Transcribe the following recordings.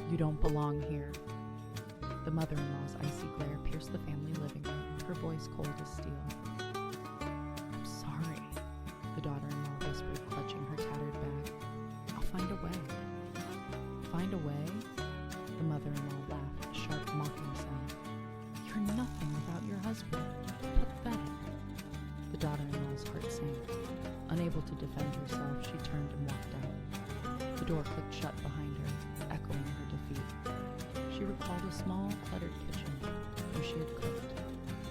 You don't belong here. The mother-in-law's icy glare pierced the family living room, her voice cold as steel. I'm sorry, the daughter-in-law whispered, clutching her tattered bag. I'll find a way. Find a way? The mother-in-law laughed, a sharp, mocking sound. You're nothing without your husband. Pathetic. The daughter-in-law's heart sank. Unable to defend herself, she turned and walked out. The door clicked shut behind her, echoing her defeat. She recalled a small, cluttered kitchen where she had cooked,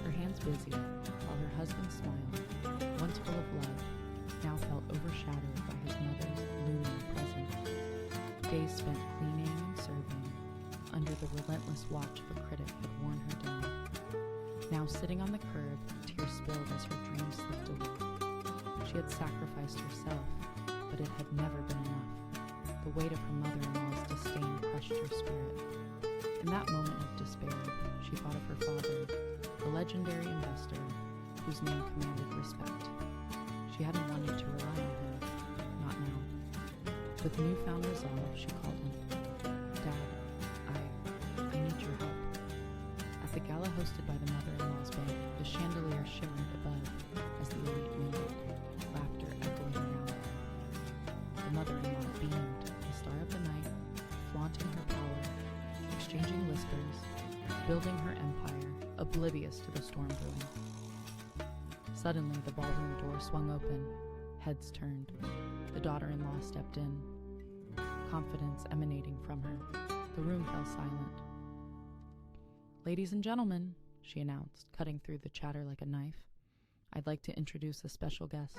her hands busy, while her husband's smile, once full of love, now felt overshadowed by his mother's looming presence. Days spent cleaning and serving, under the relentless watch of a critic had worn her down. Now sitting on the curb, tears spilled as her dreams slipped away. She had sacrificed herself, but it had never been enough. The weight of her mother-in-law's disdain crushed her spirit. In that moment of despair, she thought of her father, the legendary investor whose name commanded respect. She hadn't wanted to rely on him, not now. With newfound resolve, she called him. Dad, I need your help. At the gala hosted by the mother-in-law's bank, the chandelier shimmered above as the elite mingled, laughter echoing around. The mother-in-law beamed, the star of the night, flaunting her power, exchanging whispers, building her empire, oblivious to the storm brewing. Suddenly, the ballroom door swung open. Heads turned. The daughter-in-law stepped in, confidence emanating from her. The room fell silent. Ladies and gentlemen, she announced, cutting through the chatter like a knife, I'd like to introduce a special guest.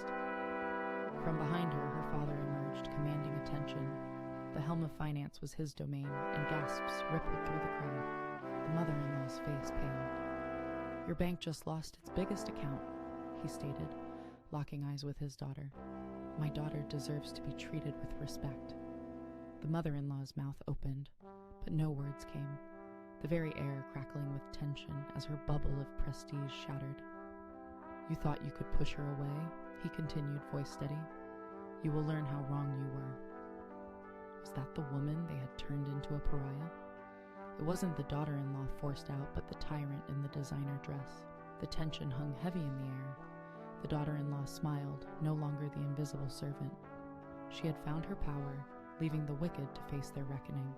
From behind her, her father emerged, commanding attention. The helm of finance was his domain, and gasps rippled through the crowd. The mother-in-law's face paled. Your bank just lost its biggest account, he stated, locking eyes with his daughter. My daughter deserves to be treated with respect. The mother-in-law's mouth opened, but no words came, the very air crackling with tension as her bubble of prestige shattered. You thought you could push her away, he continued, voice steady. You will learn how wrong you were. Was that the woman they had turned into a pariah? It wasn't the daughter-in-law forced out, but the tyrant in the designer dress. The tension hung heavy in the air. The daughter-in-law smiled, no longer the invisible servant. She had found her power, leaving the wicked to face their reckoning.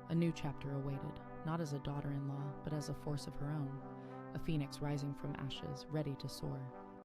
A new chapter awaited, not as a daughter-in-law, but as a force of her own, a phoenix rising from ashes, ready to soar.